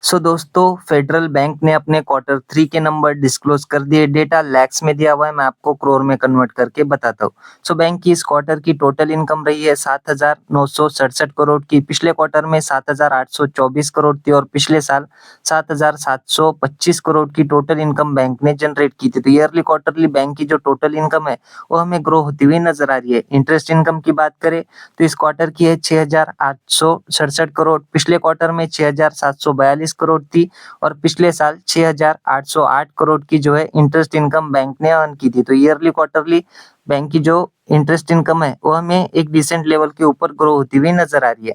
दोस्तों federal bank ने अपने क्वार्टर 3 के नंबर डिस्क्लोज कर दिए। डेटा लैक्स में दिया हुआ है, मैं आपको करोड़ में कन्वर्ट करके बताता हूँ। बैंक की इस क्वार्टर की टोटल इनकम रही है 7,967 करोड़ की। पिछले क्वार्टर में 7,824 करोड़ थी और पिछले साल 7,725 करोड़ की टोटल इनकम बैंक ने जनरेट की थी। तो ईयरली क्वार्टरली बैंक की जो टोटल इनकम है वो हमें ग्रो होती हुई नजर आ रही है। इंटरेस्ट इनकम की बात करें तो इस क्वार्टर की है 6,867 करोड़। पिछले क्वार्टर में 6,742 करोड़ थी और पिछले साल 6,808 करोड़ की जो है इंटरेस्ट इनकम बैंक ने अर्न की थी। तो ईयरली क्वार्टरली बैंक की जो इंटरेस्ट इनकम है वो हमें एक डिसेंट लेवल के ऊपर ग्रो होती हुई नजर आ रही है।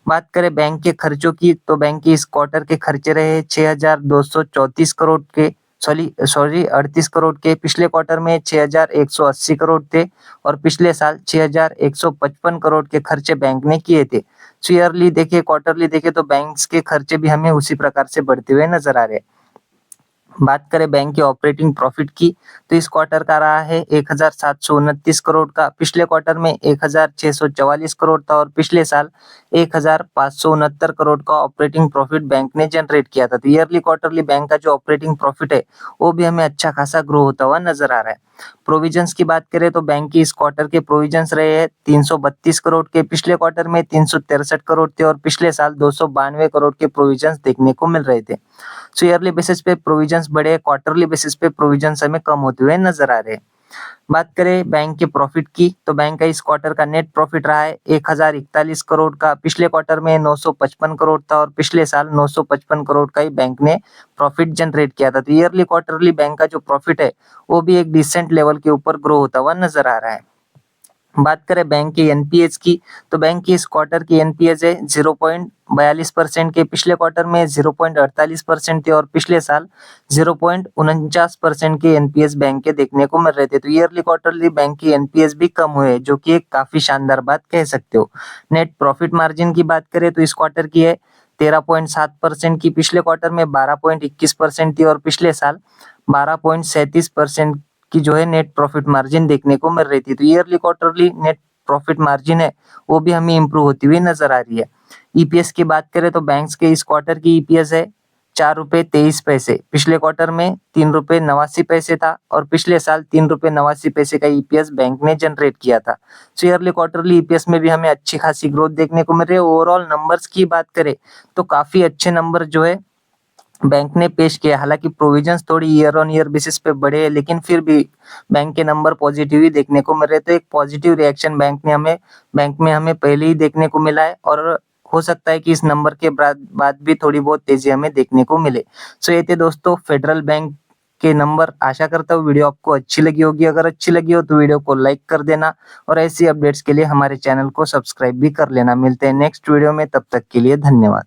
बात करें बैंक के खर्चों की तो बैंक के इस क्वार्टर के खर्चे रहे 6,234 करोड़ के, सॉरी 38 करोड़ के। पिछले क्वार्टर में 6,180 करोड़ थे और पिछले साल 6,155 करोड़ के खर्चे बैंक ने किए थे। ईयरली देखे, क्वार्टरली देखे तो बैंक्स के खर्चे भी हमें उसी प्रकार से बढ़ते हुए नजर आ रहे हैं। बात करें बैंक के ऑपरेटिंग प्रॉफिट की तो इस क्वार्टर का रहा है 1,729 करोड़ का। पिछले क्वार्टर में 1,644 करोड़ था और पिछले साल 1,569 करोड़ का ऑपरेटिंग प्रॉफिट बैंक ने जनरेट किया था। तो ईयरली क्वार्टरली बैंक का जो ऑपरेटिंग प्रॉफिट है वो भी हमें अच्छा खासा ग्रो होता हुआ नजर आ रहा है। प्रोविजंस की बात करें तो बैंक की इस क्वार्टर के प्रोविजंस रहे हैं 332 करोड़ के। पिछले क्वार्टर में 363 करोड़ थे और पिछले साल 292 करोड़ के प्रोविजंस देखने को मिल रहे थे। ईयरली बेसिस पे प्रोविजंस बढ़े, क्वार्टरली बेसिस पे प्रोविजंस हमें कम होते हुए नजर आ रहे हैं। बात करें बैंक के प्रॉफिट की तो बैंक का इस क्वार्टर का नेट प्रॉफिट रहा है 1,041 करोड़ का। पिछले क्वार्टर में 955 करोड़ था और पिछले साल 955 करोड़ का ही बैंक ने प्रॉफिट जनरेट किया था। तो ईयरली क्वार्टरली बैंक का जो प्रॉफिट है वो भी एक डिसेंट लेवल के ऊपर ग्रो होता हुआ नजर आ रहा है। बात करें बैंक के एनपीएस की तो बैंक की इस क्वार्टर की एनपीएस है 0.42% के। पिछले क्वार्टर में 0.48% थे और पिछले साल 0.49% के एनपीएस बैंक के देखने को मिल रहे थे। तो ईयरली क्वार्टरली बैंक की एनपीएस भी कम हुए जो कि एक काफी शानदार बात कह सकते हो। नेट प्रॉफिट मार्जिन की बात करें तो इस क्वार्टर की है 13.7% की। पिछले क्वार्टर में 12.21% थी और पिछले साल 12.37% की जो है नेट प्रॉफिट मार्जिन देखने को मिल रही थी। तो yearly quarterly net profit margin है वो भी हमें इंप्रूव होती हुई नजर आ रही है। ईपीएस की बात करें तो बैंक्स के इस क्वार्टर की ईपीएस है 4 रुपए 23 पैसे। पिछले क्वार्टर में 3 रुपए 89 पैसे था और पिछले साल 3 रुपए 89 पैसे का ईपीएस बैंक ने जनरेट किया था। ईयरली क्वार्टरली ईपीएस में भी हमें अच्छी खासी ग्रोथ देखने को मिल रही है। ओवरऑल नंबर्स की बात करें तो काफी अच्छे नंबर जो है बैंक ने पेश किया। हालांकि प्रोविजंस थोड़ी ईयर ऑन ईयर बेसिस पे बढ़े हैं लेकिन फिर भी बैंक के नंबर पॉजिटिव ही देखने को मिल रहे थे। एक पॉजिटिव रिएक्शन बैंक में हमें पहले ही देखने को मिला है और हो सकता है कि इस नंबर के बाद भी थोड़ी बहुत तेजी हमें देखने को मिले। ये थे दोस्तों फेडरल बैंक के नंबर। आशा करता हूँ वीडियो आपको अच्छी लगी होगी। अगर अच्छी लगी हो तो वीडियो को लाइक कर देना और ऐसी अपडेट्स के लिए हमारे चैनल को सब्सक्राइब भी कर लेना। मिलते हैं नेक्स्ट वीडियो में, तब तक के लिए धन्यवाद।